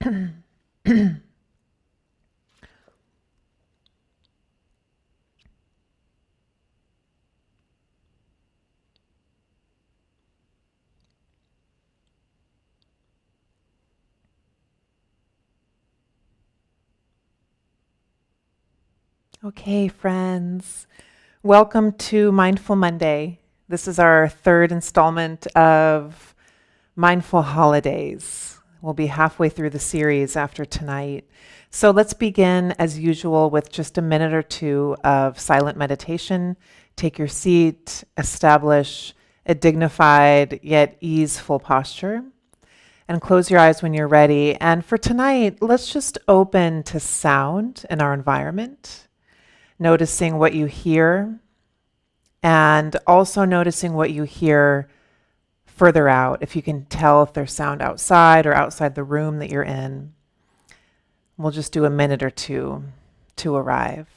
Okay, friends, welcome to Mindful Monday. This is our third installment of Mindful Holidays. We'll be halfway through the series after tonight. So let's begin, as usual, with just a minute or two of silent meditation. Take your seat, establish a dignified yet easeful posture, and close your eyes when you're ready. And for tonight, let's just open to sound in our environment, noticing what you hear, and also noticing what you hear further out. If you can tell if there's sound outside or outside the room that you're in. We'll just do a minute or two to arrive.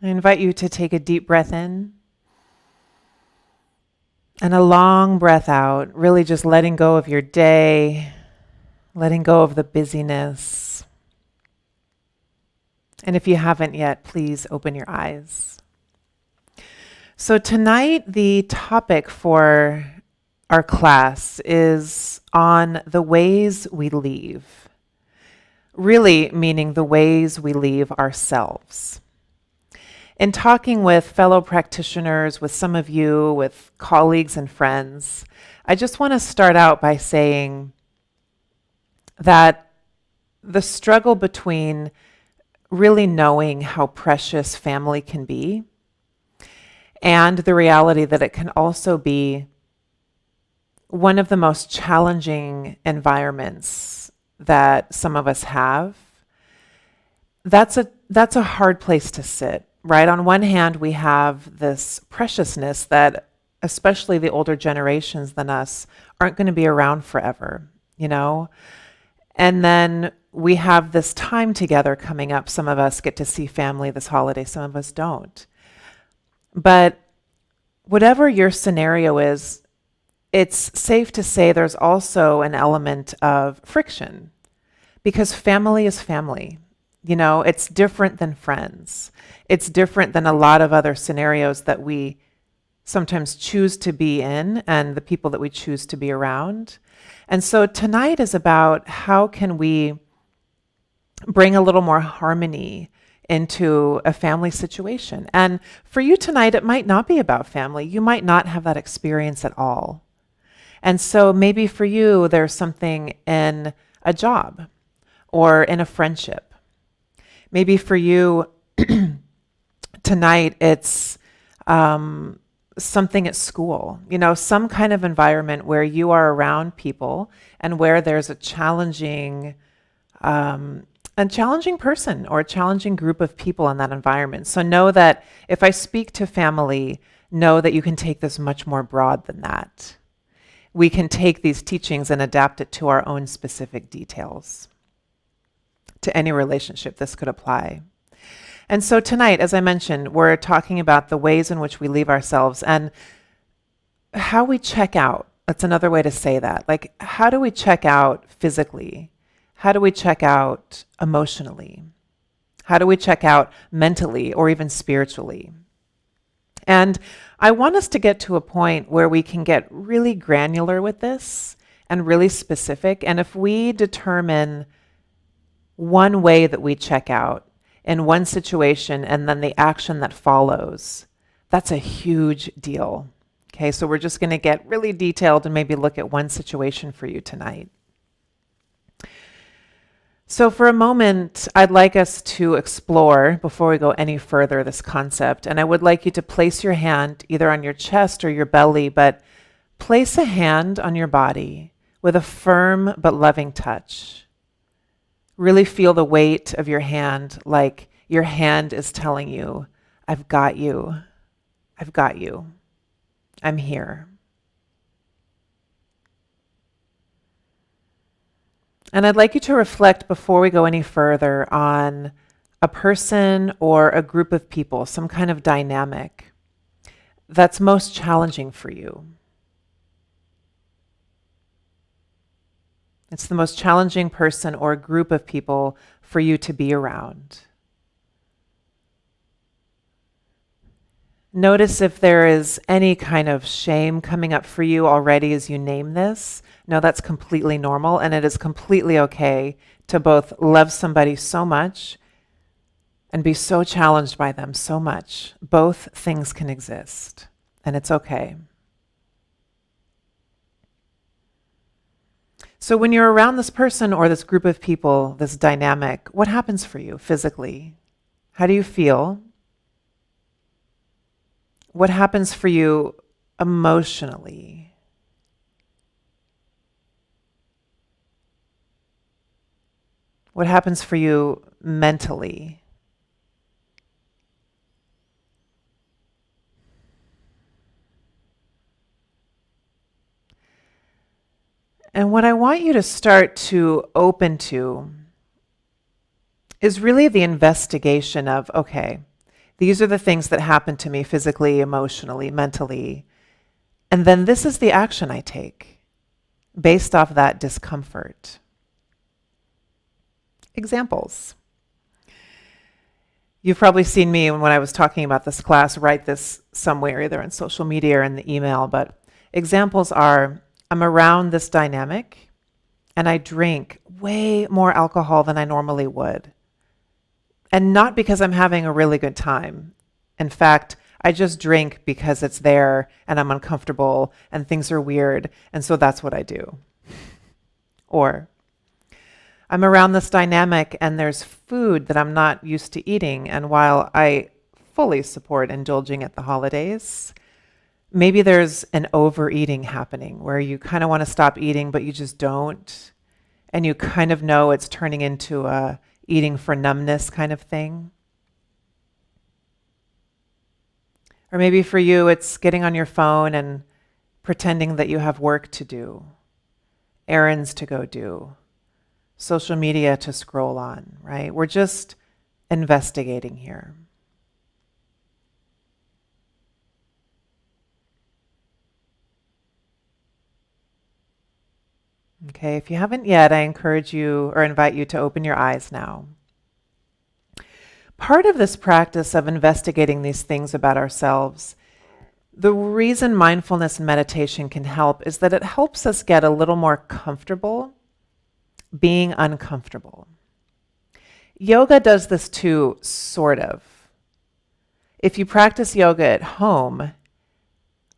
I invite you to take a deep breath in and a long breath out, really just letting go of your day, letting go of the busyness. And if you haven't yet, please open your eyes. So tonight, the topic for our class is on the ways we leave, really meaning the ways we leave ourselves. In talking with fellow practitioners, with some of you, with colleagues and friends, I just want to start out by saying that the struggle between really knowing how precious family can be and the reality that it can also be one of the most challenging environments that some of us have, that's a hard place to sit. Right? On one hand, we have this preciousness that especially the older generations than us aren't going to be around forever, you know? And then we have this time together coming up. Some of us get to see family this holiday, some of us don't. But whatever your scenario is, it's safe to say there's also an element of friction because family is family. You know, it's different than friends. It's different than a lot of other scenarios that we sometimes choose to be in and the people that we choose to be around. And so tonight is about how can we bring a little more harmony into a family situation. And for you tonight, it might not be about family. You might not have that experience at all. And so maybe for you, there's something in a job or in a friendship. Maybe for you tonight, it's something at school, you know, some kind of environment where you are around people and where there's a challenging person or a challenging group of people in that environment. So know that if I speak to family, know that you can take this much more broad than that. We can take these teachings and adapt it to our own specific details. To any relationship, this could apply. And so tonight, as I mentioned, we're talking about the ways in which we leave ourselves and how we check out. That's another way to say that. Like, how do we check out physically? how do we check out emotionally? How do we check out mentally or even spiritually? And I want us to get to a point where we can get really granular with this and really specific. And if we determine one way that we check out in one situation and then the action that follows, that's a huge deal. Okay, so we're just going to get really detailed and maybe look at one situation for you tonight. So for a moment, I'd like us to explore, before we go any further, this concept. And I would like you to place your hand either on your chest or your belly, but place a hand on your body with a firm but loving touch. Really feel the weight of your hand, like your hand is telling you, I've got you. I've got you. I'm here. And I'd like you to reflect before we go any further on a person or a group of people, some kind of dynamic that's most challenging for you. It's the most challenging person or group of people for you to be around. Notice if there is any kind of shame coming up for you already as you name this. No, that's completely normal, and it is completely okay to both love somebody so much and be so challenged by them so much. Both things can exist, and it's okay. So when you're around this person or this group of people, this dynamic, what happens for you physically? How do you feel? What happens for you emotionally? What happens for you mentally? And what I want you to start to open to is really the investigation of, okay, these are the things that happen to me physically, emotionally, mentally. And then this is the action I take based off that discomfort. Examples. You've probably seen me when I was talking about this class, write this somewhere, either on social media or in the email, but examples are, I'm around this dynamic and I drink way more alcohol than I normally would. And not because I'm having a really good time. In fact, I just drink because it's there and I'm uncomfortable and things are weird, and so that's what I do. Or I'm around this dynamic and there's food that I'm not used to eating, and while I fully support indulging at the holidays, maybe there's an overeating happening where you kind of want to stop eating, but you just don't. And you kind of know it's turning into a eating for numbness kind of thing. Or maybe for you, it's getting on your phone and pretending that you have work to do, errands to go do, social media to scroll on, right? We're just investigating here. Okay, if you haven't yet, I encourage you or invite you to open your eyes now. Part of this practice of investigating these things about ourselves, the reason mindfulness and meditation can help is that it helps us get a little more comfortable being uncomfortable. Yoga does this too, sort of. If you practice yoga at home,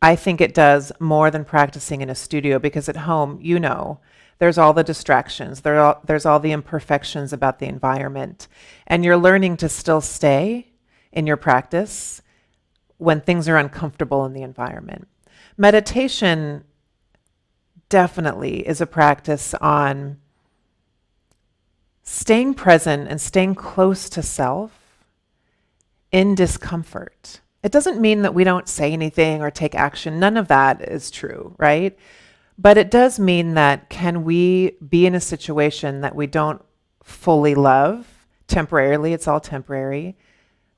I think it does more than practicing in a studio, because at home, you know, there's all the distractions, there's all the imperfections about the environment, and you're learning to still stay in your practice when things are uncomfortable in the environment. Meditation definitely is a practice on staying present and staying close to self in discomfort. It doesn't mean that we don't say anything or take action. None of that is true, right? But it does mean that can we be in a situation that we don't fully love, temporarily, it's all temporary,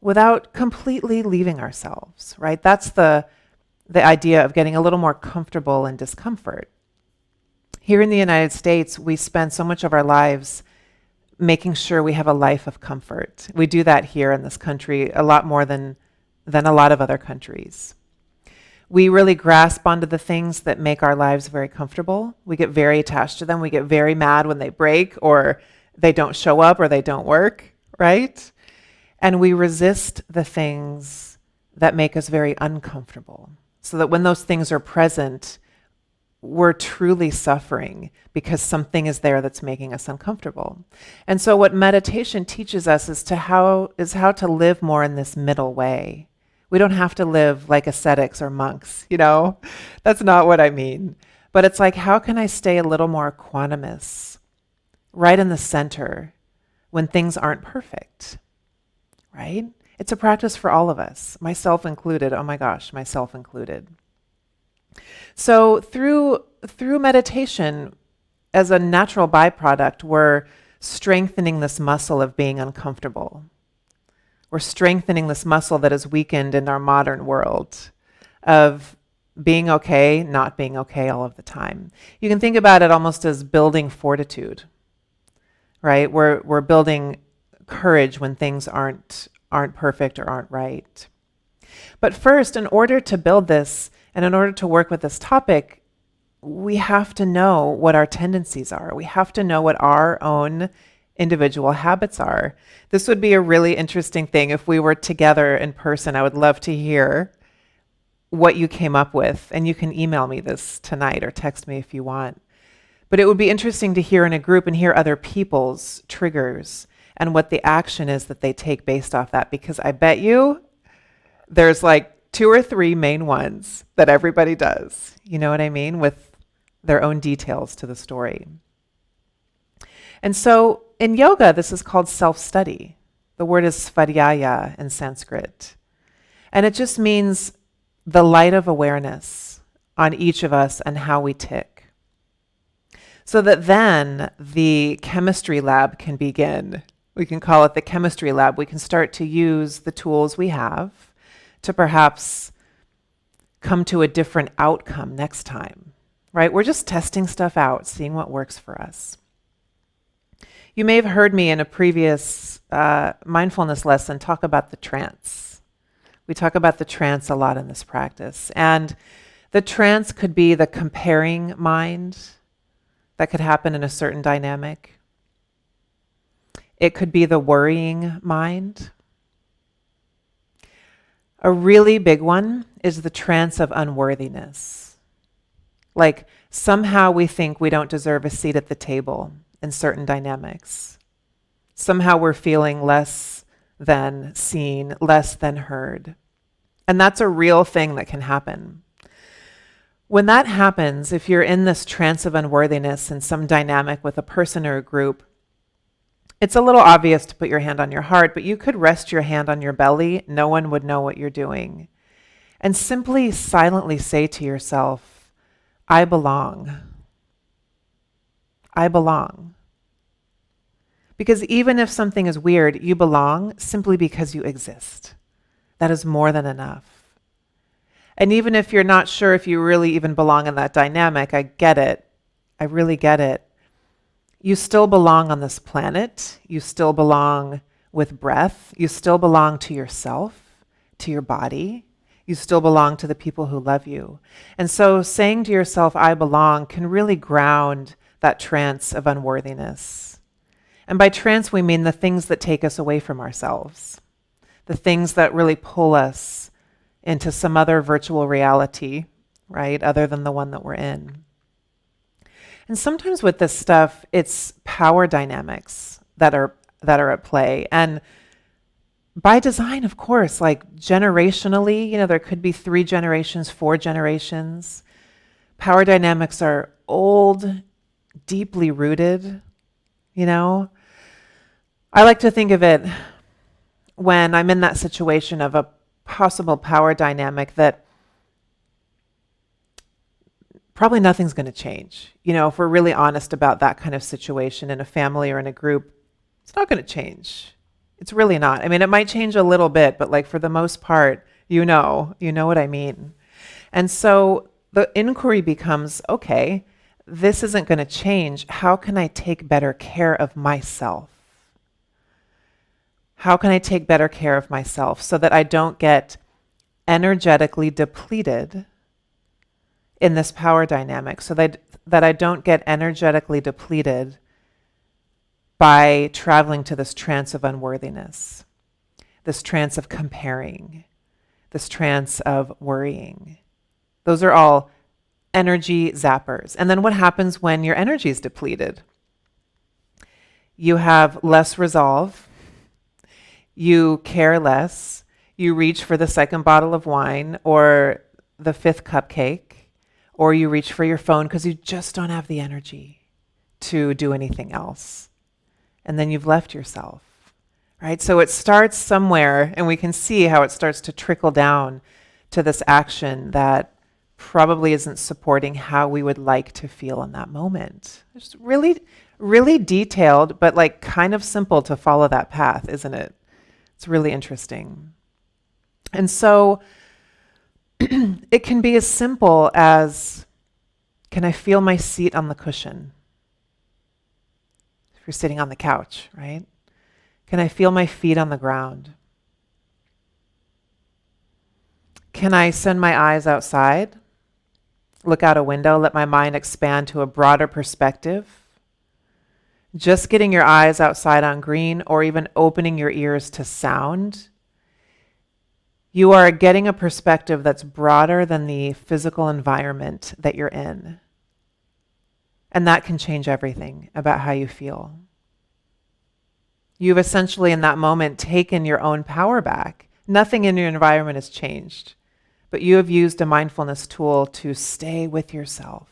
without completely leaving ourselves, right? That's the idea of getting a little more comfortable in discomfort. Here in the United States, we spend so much of our lives making sure we have a life of comfort. We do that here in this country a lot more than a lot of other countries. We really grasp onto the things that make our lives very comfortable. We get very attached to them. We get very mad when they break or they don't show up or they don't work, right? And we resist the things that make us very uncomfortable, so that when those things are present, we're truly suffering because something is there that's making us uncomfortable. And so what meditation teaches us is how to live more in this middle way. We don't have to live like ascetics or monks, That's not what I mean. But it's like, how can I stay a little more equanimous, right in the center, when things aren't perfect, right? It's a practice for all of us, myself included. Oh my gosh, myself included. So through meditation, as a natural byproduct, we're strengthening this muscle of being uncomfortable. We're strengthening this muscle that is weakened in our modern world of being okay, not being okay all of the time. You can think about it almost as building fortitude, right? We're building courage when things aren't perfect or aren't right. But first, in order to build this and in order to work with this topic, we have to know what our tendencies are. We have to know what our own individual habits are. This would be a really interesting thing if we were together in person. I would love to hear what you came up with, and you can email me this tonight or text me if you want. But it would be interesting to hear in a group and hear other people's triggers and what the action is that they take based off that, because I bet you there's like 2 or 3 main ones that everybody does. You know what I mean? With their own details to the story. And so in yoga, this is called self-study. The word is svadhyaya in Sanskrit. And it just means the light of awareness on each of us and how we tick. So that then the chemistry lab can begin. We can call it the chemistry lab. We can start to use the tools we have to perhaps come to a different outcome next time, right? We're just testing stuff out, seeing what works for us. You may have heard me in a previous mindfulness lesson talk about the trance. We talk about the trance a lot in this practice. And the trance could be the comparing mind that could happen in a certain dynamic. It could be the worrying mind. A really big one is the trance of unworthiness. Like somehow we think we don't deserve a seat at the table in certain dynamics. Somehow we're feeling less than seen, less than heard. And that's a real thing that can happen. When that happens, if you're in this trance of unworthiness in some dynamic with a person or a group, it's a little obvious to put your hand on your heart, but you could rest your hand on your belly. No one would know what you're doing. And simply silently say to yourself, I belong. I belong. Because even if something is weird, you belong simply because you exist. That is more than enough. And even if you're not sure if you really even belong in that dynamic, I get it. I really get it. You still belong on this planet. You still belong with breath. You still belong to yourself, to your body. You still belong to the people who love you. And so saying to yourself, I belong, can really ground that trance of unworthiness. And by trance, we mean the things that take us away from ourselves, the things that really pull us into some other virtual reality, right, other than the one that we're in. And sometimes with this stuff, it's power dynamics that are at play. And by design, of course, like generationally, there could be 3 generations, 4 generations. Power dynamics are old, deeply rooted, I like to think of it when I'm in that situation of a possible power dynamic that probably nothing's going to change. If we're really honest about that kind of situation in a family or in a group, it's not going to change. It's really not. I mean, it might change a little bit, but like for the most part, you know what I mean. And so the inquiry becomes, okay, this isn't going to change. How can I take better care of myself? How can I take better care of myself so that I don't get energetically depleted in this power dynamic, so that I don't get energetically depleted by traveling to this trance of unworthiness, this trance of comparing, this trance of worrying. Those are all energy zappers. And then what happens when your energy is depleted? You have less resolve, you care less, you reach for the second bottle of wine or the fifth cupcake, or you reach for your phone because you just don't have the energy to do anything else. And then you've left yourself, right? So it starts somewhere, and we can see how it starts to trickle down to this action that probably isn't supporting how we would like to feel in that moment. It's really, really detailed, but like kind of simple to follow that path, isn't it? It's really interesting. And so it can be as simple as, can I feel my seat on the cushion? If you're sitting on the couch, right? Can I feel my feet on the ground? Can I send my eyes outside? Look out a window, let my mind expand to a broader perspective? Just getting your eyes outside on green, or even opening your ears to sound, you are getting a perspective that's broader than the physical environment that you're in. And that can change everything about how you feel. You've essentially, in that moment, taken your own power back. Nothing in your environment has changed, but you have used a mindfulness tool to stay with yourself,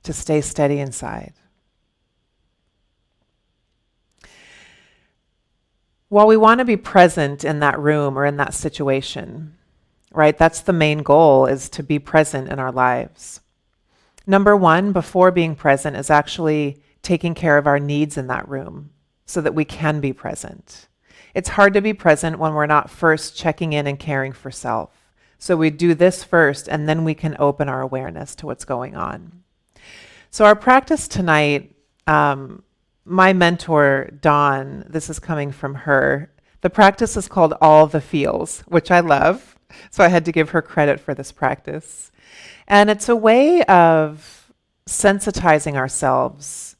to stay steady inside. While we want to be present in that room or in that situation, right? That's the main goal, is to be present in our lives. Number one, before being present, is actually taking care of our needs in that room so that we can be present. It's hard to be present when we're not first checking in and caring for self. So we do this first, and then we can open our awareness to what's going on. So our practice tonight, my mentor, Dawn, this is coming from her. The practice is called All the Feels, which I love. So I had to give her credit for this practice. And it's a way of sensitizing ourselves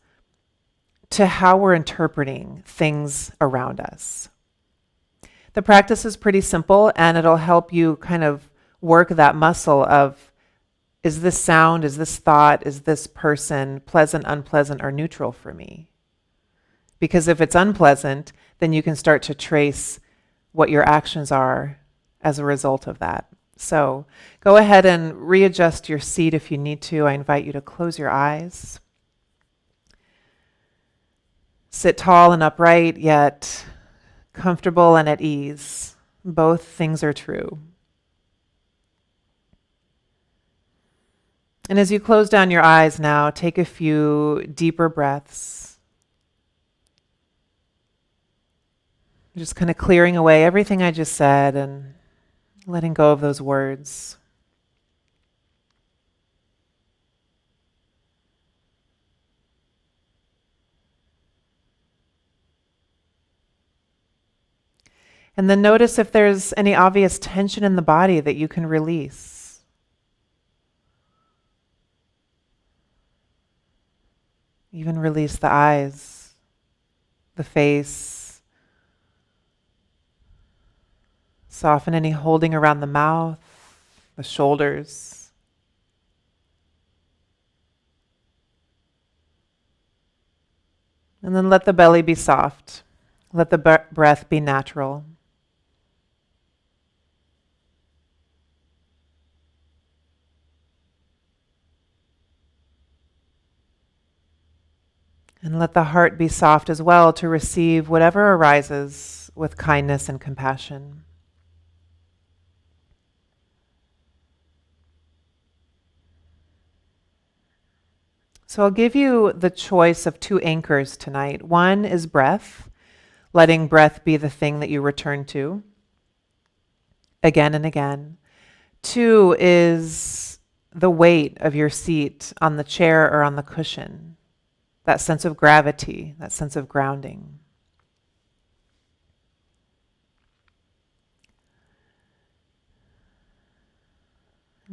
to how we're interpreting things around us. The practice is pretty simple, and it'll help you kind of work that muscle of, is this sound, is this thought, is this person pleasant, unpleasant, or neutral for me? Because if it's unpleasant, then you can start to trace what your actions are as a result of that. So go ahead and readjust your seat if you need to. I invite you to close your eyes. Sit tall and upright, yet comfortable and at ease. Both things are true. And as you close down your eyes now, take a few deeper breaths. Just kind of clearing away everything I just said and letting go of those words. And then notice if there's any obvious tension in the body that you can release. Even release the eyes, the face. Soften any holding around the mouth, the shoulders. And then let the belly be soft. Let the breath be natural. And let the heart be soft as well to receive whatever arises with kindness and compassion. So I'll give you the choice of two anchors tonight. One is breath, letting breath be the thing that you return to again and again. Two is the weight of your seat on the chair or on the cushion, that sense of gravity, that sense of grounding.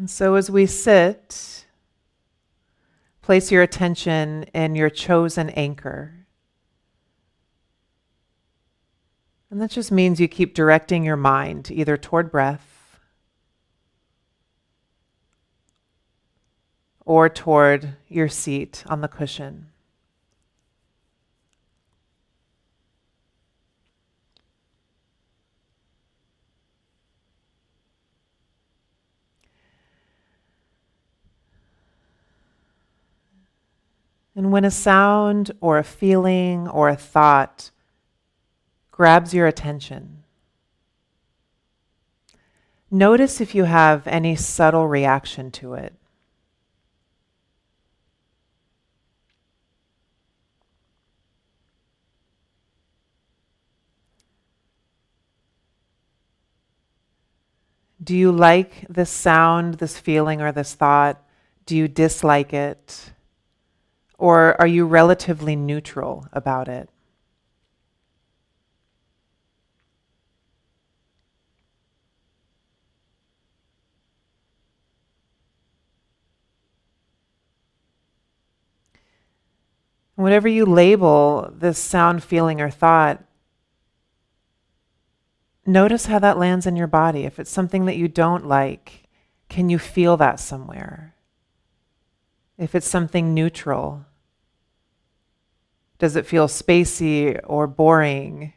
And so as we sit, place your attention in your chosen anchor. And that just means you keep directing your mind either toward breath or toward your seat on the cushion. And when a sound or a feeling or a thought grabs your attention, notice if you have any subtle reaction to it. Do you like this sound, this feeling, or this thought? Do you dislike it? Or are you relatively neutral about it? Whatever you label this sound, feeling, or thought, notice how that lands in your body. If it's something that you don't like, can you feel that somewhere? If it's something neutral, does it feel spacey or boring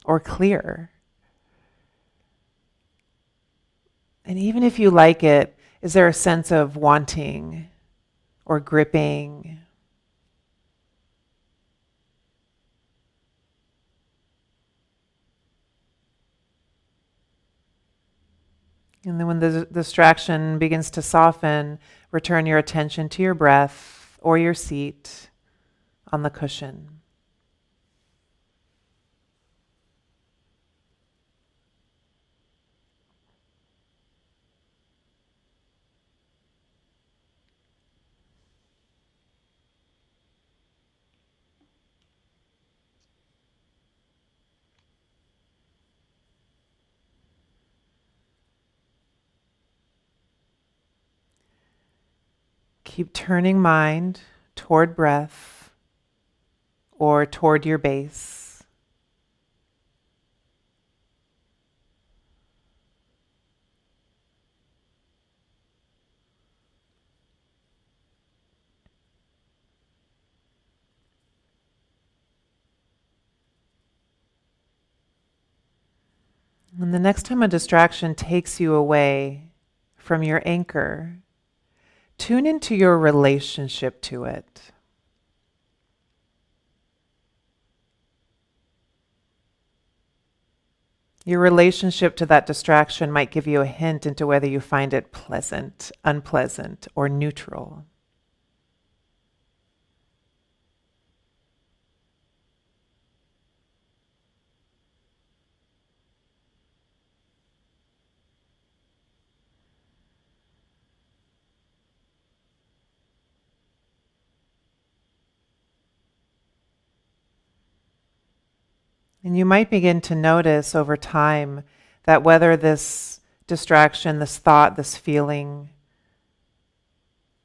or clear? And even if you like it, is there a sense of wanting or gripping? And then when the distraction begins to soften, return your attention to your breath or your seat on the cushion. Keep turning mind toward breath or toward your base. And the next time a distraction takes you away from your anchor, tune into your relationship to it. Your relationship to that distraction might give you a hint into whether you find it pleasant, unpleasant, or neutral. And you might begin to notice over time that whether this distraction, this thought, this feeling,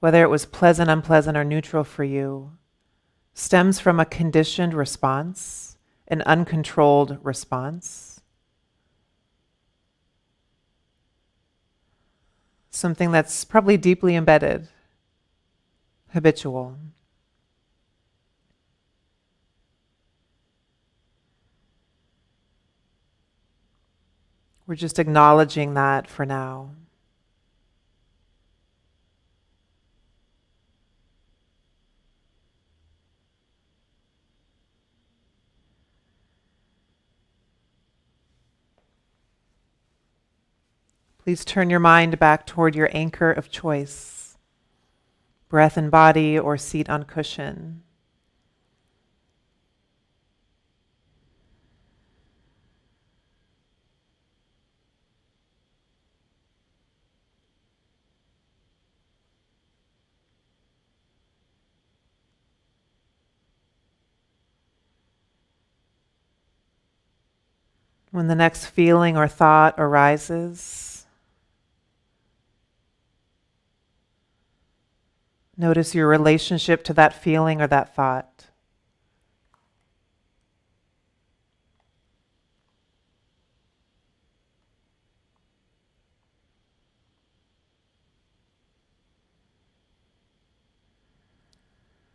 whether it was pleasant, unpleasant, or neutral for you, stems from a conditioned response, an uncontrolled response, something that's probably deeply embedded, habitual. We're just acknowledging that for now. Please turn your mind back toward your anchor of choice, breath and body or seat on cushion. When the next feeling or thought arises, Notice your relationship to that feeling or that thought.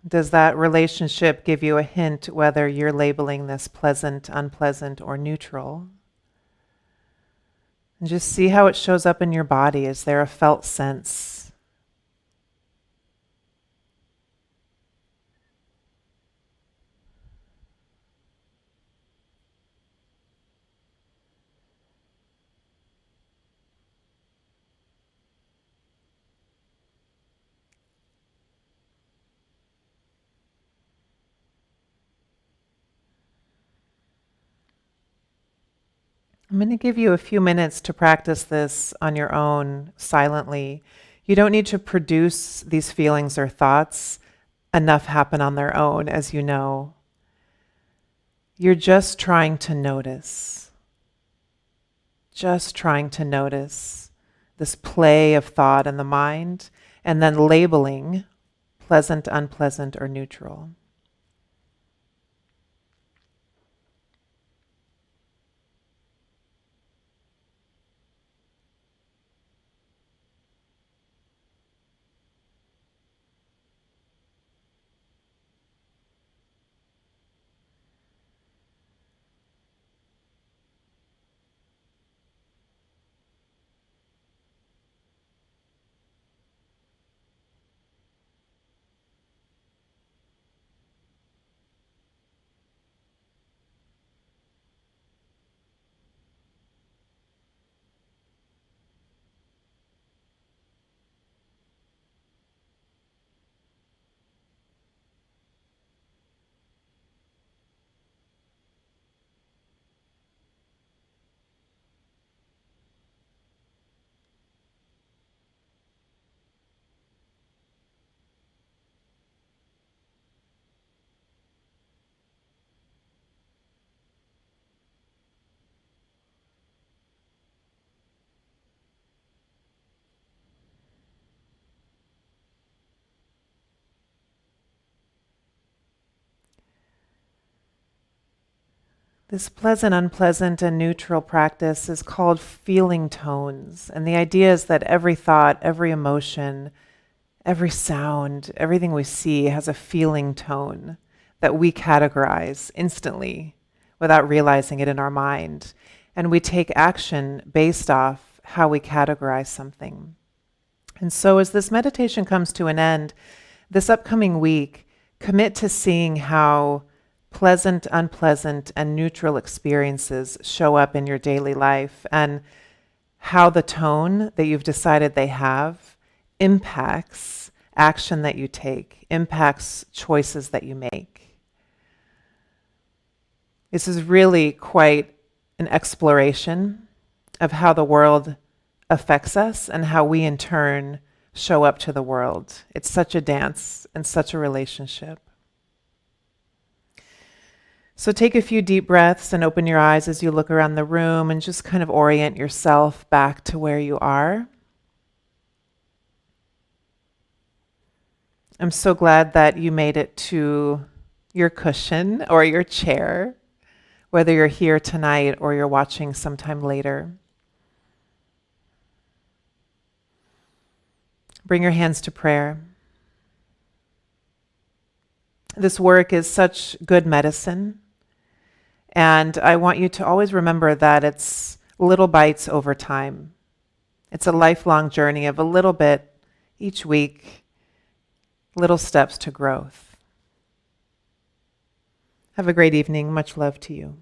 Does that relationship give you a hint whether you're labeling this pleasant, unpleasant, or neutral? And just see how it shows up in your body. Is there a felt sense? I'm going to give you a few minutes to practice this on your own silently. You don't need to produce these feelings or thoughts. Enough happen on their own, as you know. You're just trying to notice. Just trying to notice this play of thought in the mind, and then labeling pleasant, unpleasant, or neutral. This pleasant, unpleasant, and neutral practice is called feeling tones. And the idea is that every thought, every emotion, every sound, everything we see has a feeling tone that we categorize instantly without realizing it in our mind. And we take action based off how we categorize something. And so as this meditation comes to an end, this upcoming week, commit to seeing how pleasant, unpleasant, and neutral experiences show up in your daily life, and how the tone that you've decided they have impacts action that you take, impacts choices that you make. This is really quite an exploration of how the world affects us and how we in turn show up to the world. It's such a dance and such a relationship. So take a few deep breaths and open your eyes as you look around the room and just kind of orient yourself back to where you are. I'm so glad that you made it to your cushion or your chair, whether you're here tonight or you're watching sometime later. Bring your hands to prayer. This work is such good medicine. And I want you to always remember that it's little bites over time. It's a lifelong journey of a little bit each week, little steps to growth. Have a great evening. Much love to you.